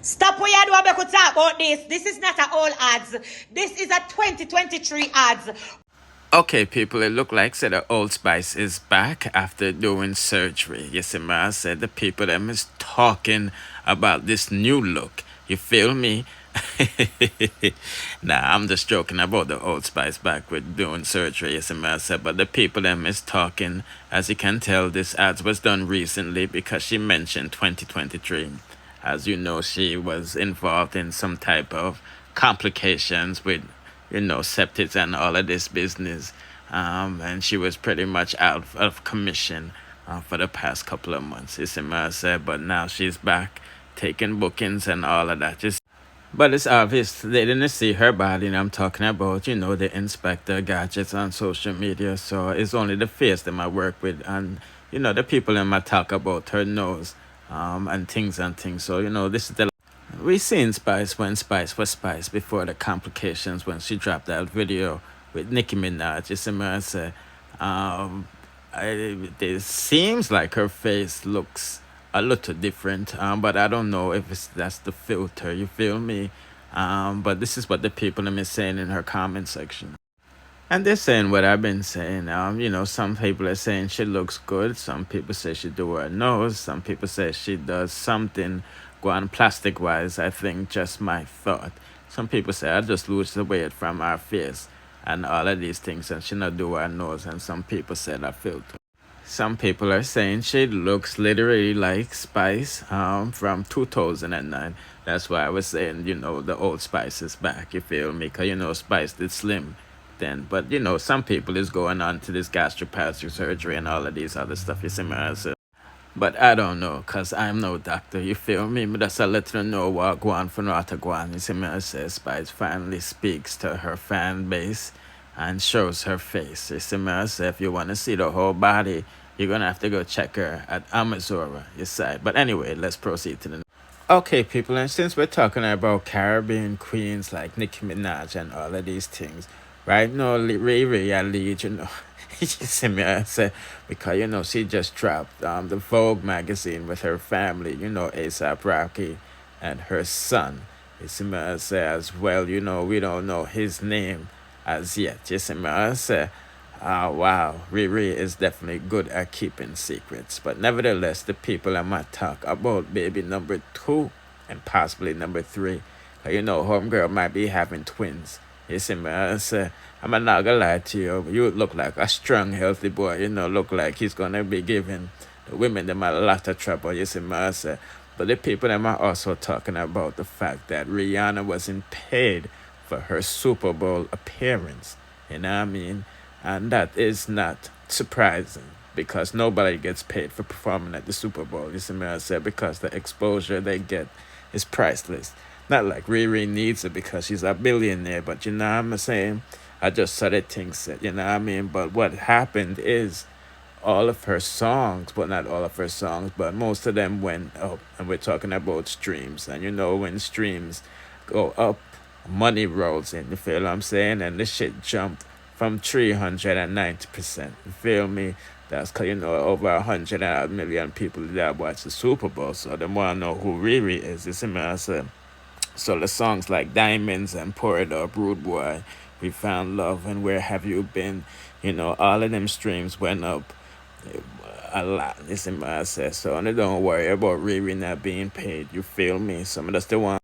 Stop what you do and we talk about this. This is not a old ads. This is a 2023 ads. Okay, people, it look like said the Old Spice is back after doing surgery. You see, I said the people them is talking about this new look. You feel me? Nah, I'm just joking about the Old Spice back with doing surgery. You see, I said, but the people them is talking. As you can tell, this ads was done recently because she mentioned 2023. As you know, she was involved in some type of complications with septics and all of this business. And she was pretty much out of commission for the past couple of months, but now she's back taking bookings and all of that. But it's obvious they didn't see her body, and I'm talking about, the inspector gadgets on social media. So it's only the face that I work with, and the people in my talk about her nose, and things. So this is the we seen Spice when Spice was Spice before the complications when she dropped that video with Nicki Minaj. You see me, I say, it seems like her face looks a little different, but I don't know if that's the filter. You feel me? But this is what the people are saying in her comment section. And they're saying what I've been saying. Some people are saying she looks good. Some people say she do her nose. Some people say she does something going plastic wise. I think just my thought. Some people say I just lose the weight from her face and all of these things, and she not do her nose. And some people said I filter. Some people are saying she looks literally like Spice from 2009. That's why I was saying, the Old Spice is back. You feel me? Because, Spice did slim then. But, some people is going on to this gastroplasty surgery and all of these other stuff. You see me? But I don't know, because I'm no doctor. You feel me? But that's a let you know what go on for not to go on. You see me? I say Spice finally speaks to her fan base and shows her face. You see me? I say if you want to see the whole body, you're going to have to go check her at Amazora, you say. But anyway, let's proceed to the next. Okay, people, and since we're talking about Caribbean queens like Nicki Minaj and all of these things, right now, Riri, I lead, you see me, I say, because, she just dropped the Vogue magazine with her family, A$AP Rocky and her son. You see me, I say, as well, we don't know his name as yet. You see me, I say, wow, Riri is definitely good at keeping secrets. But nevertheless, the people I might talk about baby number 2 and possibly number 3. Homegirl might be having twins. You see me, I say, I'm not gonna lie to you, you look like a strong, healthy boy. Look like he's gonna be giving the women them a lot of trouble. You see me, I say. But the people them are also talking about the fact that Rihanna wasn't paid for her Super Bowl appearance. You know what I mean? And that is not surprising because nobody gets paid for performing at the Super Bowl. You see me, I said, because the exposure they get is priceless. Not like Riri needs it because she's a billionaire, but you know what I'm saying? I just saw the thing said, you know what I mean? But what happened is all of her songs, well, not all of her songs, but most of them went up. And we're talking about streams. And when streams go up, money rolls in. You feel what I'm saying? And this shit jumped from 390%. You feel me? That's because, over 100 million people that watch the Super Bowl. So they want to know who Riri is. You see me? I said, so the songs like Diamonds and Pour It Up, Rude Boy, We Found Love, and Where Have You Been, all of them streams went up a lot. You see me? I said, so and don't worry about Riri not being paid. You feel me? Some of us the one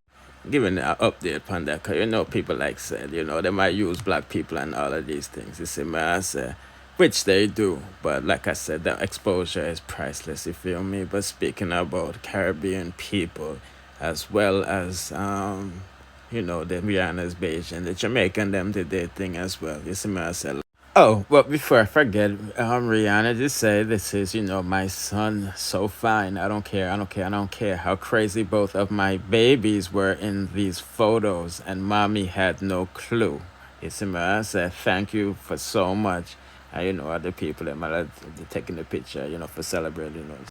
giving an update on that, because people like said, they might use black people and all of these things. You see me? I say, which they do, but like I said, the exposure is priceless. You feel me? But speaking about Caribbean people, as well as the Rihanna's Bayesian, the Jamaican them did their thing as well. You see me? I said. Oh, but before I forget, Rihanna just said this is, my son so fine. I don't care how crazy both of my babies were in these photos, and mommy had no clue. You see me? I said thank you for so much. And other people that might have taken the picture, for celebrating us.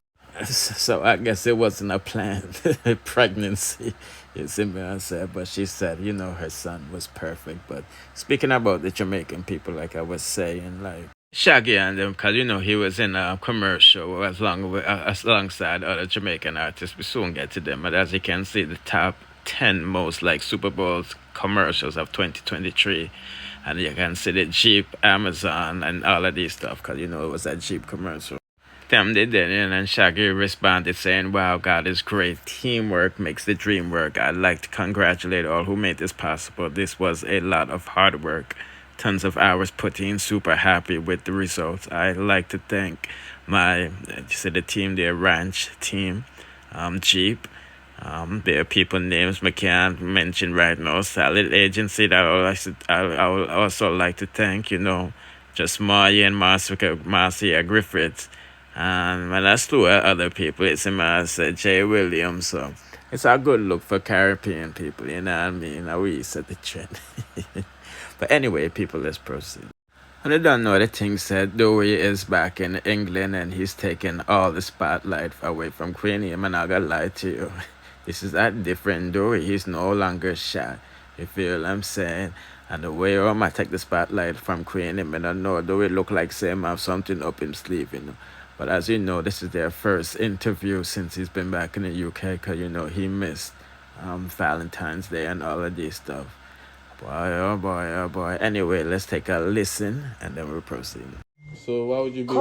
So I guess it wasn't a planned pregnancy. You see me? I said, but she said, her son was perfect. But speaking about the Jamaican people, like I was saying, like Shaggy and them, because he was in a commercial alongside other Jamaican artists. We soon get to them, but as you can see, the top 10 most like Super Bowl commercials of 2023, and you can see the Jeep, Amazon, and all of these stuff, because it was a Jeep commercial. Them did it, and Shaggy responded saying, "Wow, God is great. Teamwork makes the dream work. I'd like to congratulate all who made this possible. This was a lot of hard work. Tons of hours put in, super happy with the results. I'd like to thank the team, their ranch team, Jeep, their people names I can't mention right now, Salad Agency that I would also like to thank, just Maya and Marcia Griffiths, and a slew of other people. It's Jay Williams, so it's a good look for Caribbean people, you know what I mean? We set the trend." But anyway, people, let's proceed. And I don't know the thing said, Dowey is back in England and he's taking all the spotlight away from Queenie. I'm not gonna lie to you. This is a different Dowey. He's no longer shy. You feel what I'm saying? And the way I take the spotlight from Queenie, I don't know, Dowey look like Sam have something up his sleeve, But as you know, this is their first interview since he's been back in the UK, because, he missed Valentine's Day and all of this stuff. Boy, oh boy, oh boy. Anyway, let's take a listen and then we'll proceed. So why would you be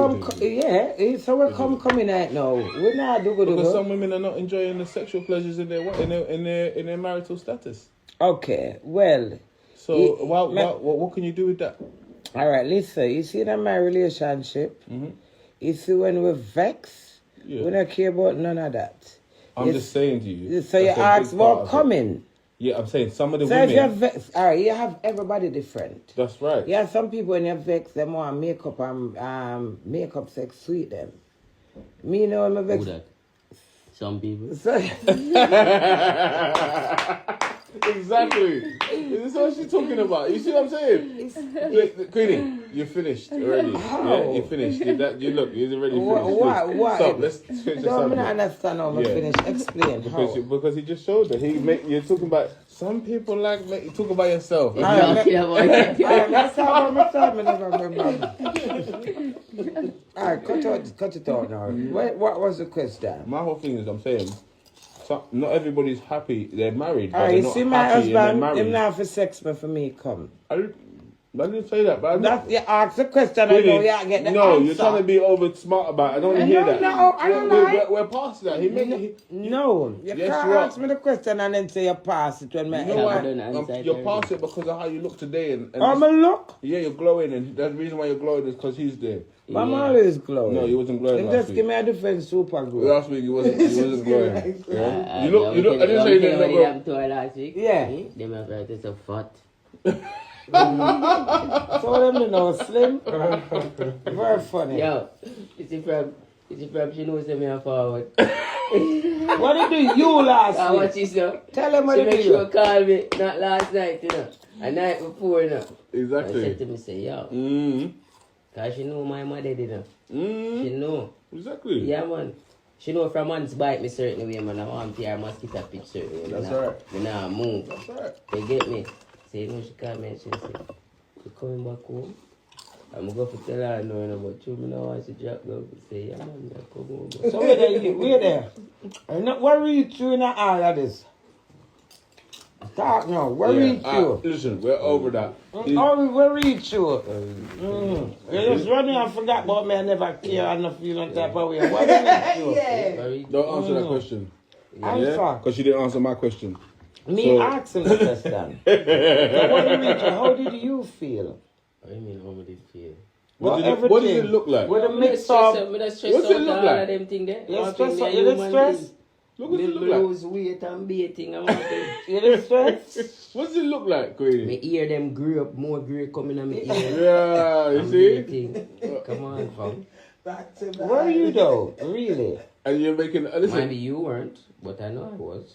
so we're coming out now. We're not because some women are not enjoying the sexual pleasures in their marital status. Okay, well. So what can you do with that? All right, listen. You see that my relationship. You see when we're vexed, we don't care about none of that. I'm just saying to you. So you ask about coming. Yeah, I'm saying some of the so women... if you're vexed, all right, you have everybody different. That's right. Yeah, some people when you're vexed, they want makeup and makeup sex sweet them. Me, when I'm vexed... Who that? Some people. So, exactly. This is what she's talking about. You see what I'm saying? Queenie, you're finished already. Yeah, you're finished. You're already finished. What? Stop. Let's change the subject. I don't understand how I'm finished. Explain because he just showed that you're talking about some people you talk about yourself. Let's talk about myself. All right, cut it out now. What was the question? My whole thing is I'm saying. Not everybody's happy. They're married. All right, you see my husband, him not for sex, but for me, come. I didn't say that, but you ask the question, really? I know you get the No, answer. you're trying to be over smart about it. I don't want to hear that. No, I don't know. We're past that. You can't ask me the question and then say you pass it when you're past it because of how you look today. And I'm a look? Yeah, you're glowing, and the reason why you're glowing is because he's there. I'm always glowing. No, you wasn't glowing last just week. Give me a different super glow. Last week you wasn't glowing. I didn't say you didn't look glowing. Last week. Yeah. Them have it's a fat. So them slim. Very funny. Yo, it's from she knows them here forward. What did you last week? What she said? Tell them what she you make sure call me, not last night, a night before, Exactly. I said to me, say, yo. Because she know my mother did, She know. Exactly. Yeah, man. She know from months bite me certain way, man. I want to her mosquito pitch certain way. That's right. Me now move. That's right. You get me? Say, she called me and she said, you coming back home? I'm going to tell her no, but you know I should drop go. Say, yeah, man, come home. So we're there. What read you in all of this? Talk now. Where read you? Listen, we're over that. Where read you? You just running and forgot about me. I never care and not feel on type of way. What read you? Don't answer that question. Answer. Because you didn't answer my question. Me asking the question. How did you feel? I mean, how did it feel? What does it look like? With a mix of... What's it look like? Them thing there. You stress? Look what it look like. Lose weight and baiting. You stress? What does it look like, Queenie? My ear them grew up, more grey coming on my ear. Yeah, you see? Come on, fam. Where are you though? Really? And you're making... Listen. Maybe you weren't, but I know I was.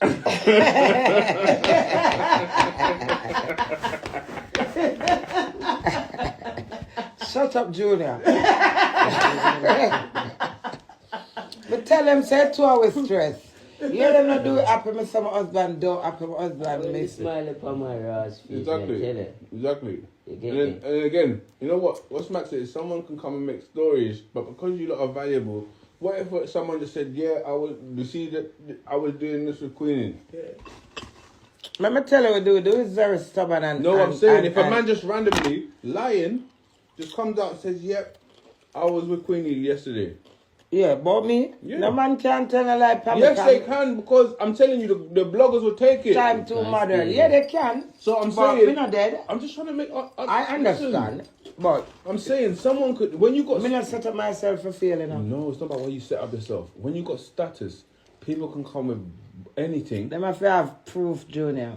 Shut up, Junior. But tell them, say 2 hours stress. You them not do it happy, my husband don't happy, my husband miss it. Smile upon my ass face. Exactly. You You get And, me? and again, you know what? What's max is someone can come and make stories, but because you lot are valuable, what if someone just said, "Yeah, you see that I was doing this with Queenie." Yeah. Let me tell you what do is very stubborn and... No, and, I'm saying and, if a man just randomly lying, just comes out and says, "Yep, I was with Queenie yesterday." Yeah, but me, Yeah. no man can tell a lie. Yes, they can, because I'm telling you, the bloggers will take it. Time too modern. Yeah, they can. So I'm but saying, we're not dead. I'm just trying to make. I understand, but I'm saying someone could, when you got. I'm not set up myself for failing. No, it's not about what you set up yourself. When you got status, people can come with anything. Them have to have proof, Junior.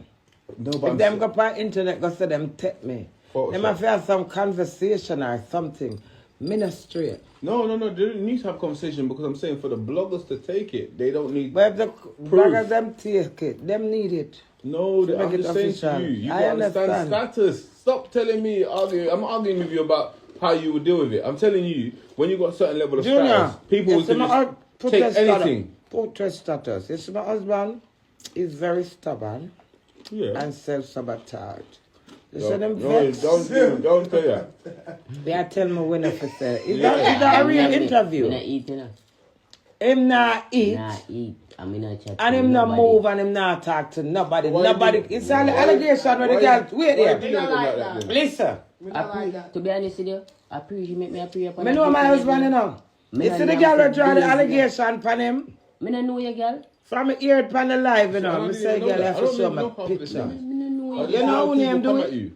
No, but If them go on internet, go say them take me. Them have to have some conversation or something. Ministry. No, they don't need to have conversation, because I'm saying for the bloggers to take it, they don't need. But if the bloggers them take it, them need it. No, to I'm make it just saying official. to you, you I got to understand understand. status. Stop telling me arguing. I'm arguing with you about how you would deal with it. I'm telling you, when you got a certain level of Junior, status, people will just take anything. Protest status. You see, my husband is very stubborn and self-sabotage. You see them vets? Don't say that. They tell me when I say. Is that a real interview? I'm not eating it. Him not eat. Nah, eat. I'm in a chat. And him not move and him not talk to nobody. Nobody. It's an allegation with the girl. Wait there. Listen. To be honest with you, I pray you make me a prayer. I know my husband, you know. You see the girl that draw the allegation upon him? I don't know your girl. From me hear it on the live, you know. I say, girl, you have to show me a picture. You know who him do it?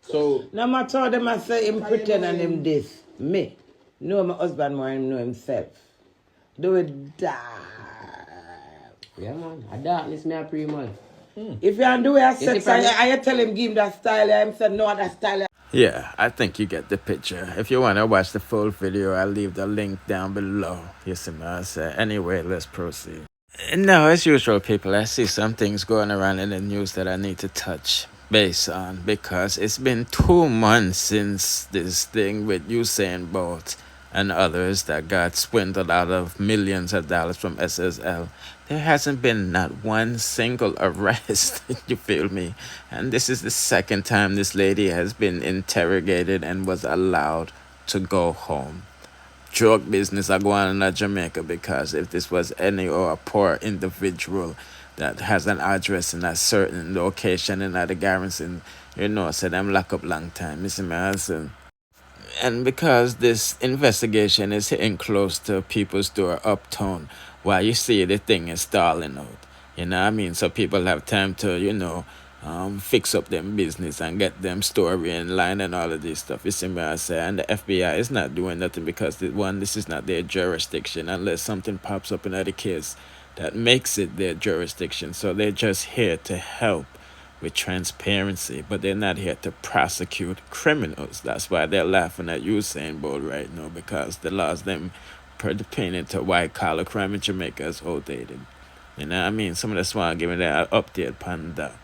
So no matter how them I say him pretend and him this. Me. Know my husband more him know himself. Do it dark. Yeah, man. A darkness me a pray, man. If you do a sex and you tell him give him that style, him said no that style. Yeah, I think you get the picture. If you want to watch the full video, I'll leave the link down below. You see what I say? Anyway, let's proceed. Now, as usual, people, I see some things going around in the news that I need to touch base on, because it's been 2 months since this thing with Usain Bolt and others that got swindled out of millions of dollars from SSL. There hasn't been not one single arrest, you feel me? And this is the second time this lady has been interrogated and was allowed to go home. Drug business are going on in Jamaica, because if this was any or a poor individual that has an address in a certain location in the garrison, you know, so them lock up long time. You see me, husband? And because this investigation is hitting close to people's door uptown, while you see the thing is stalling out. You know what I mean? So people have time to, you know, fix up them business and get them story in line and all of this stuff. You see me, I say? And the FBI is not doing nothing, because this is not their jurisdiction, unless something pops up in the case that makes it their jurisdiction. So they're just here to help with transparency, but they're not here to prosecute criminals. That's why they're laughing at Usain Bolt right now, because the laws them pertaining to white collar crime in Jamaica is outdated. You know what I mean? Some of that's why I'm giving that update upon that.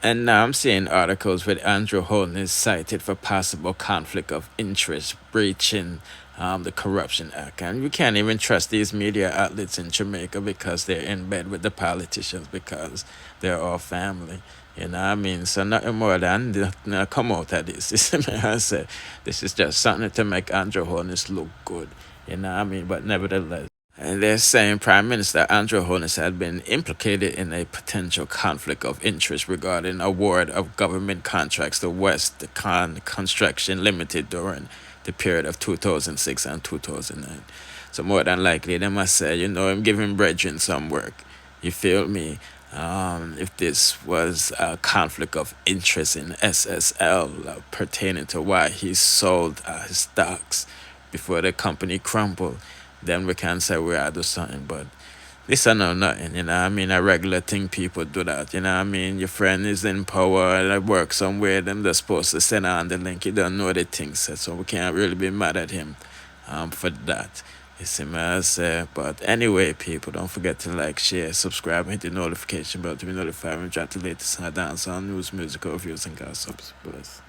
And now I'm seeing articles with Andrew Holness cited for possible conflict of interest, breaching the Corruption Act. And you can't even trust these media outlets in Jamaica, because they're in bed with the politicians, because they're all family. You know what I mean? So nothing more than come out of this. I said, this is just something to make Andrew Holness look good. You know what I mean? But nevertheless. And they're saying Prime Minister Andrew Holness had been implicated in a potential conflict of interest regarding award of government contracts to West Construction Limited during the period of 2006 and 2009. So more than likely, they must say, you know, I'm giving brethren some work. You feel me? If this was a conflict of interest in SSL pertaining to why he sold his stocks before the company crumbled, then we can say we are doing something. But this I know nothing, you know what I mean? A regular thing people do that, you know what I mean? Your friend is in power and at work somewhere, them they're supposed to send on the link. You don't know the things, so we can't really be mad at him for that. You see me, I say. But anyway, people, don't forget to like, share, subscribe, hit the notification bell to be notified when we drop the latest dance on news, musical reviews, and gossips. Bless.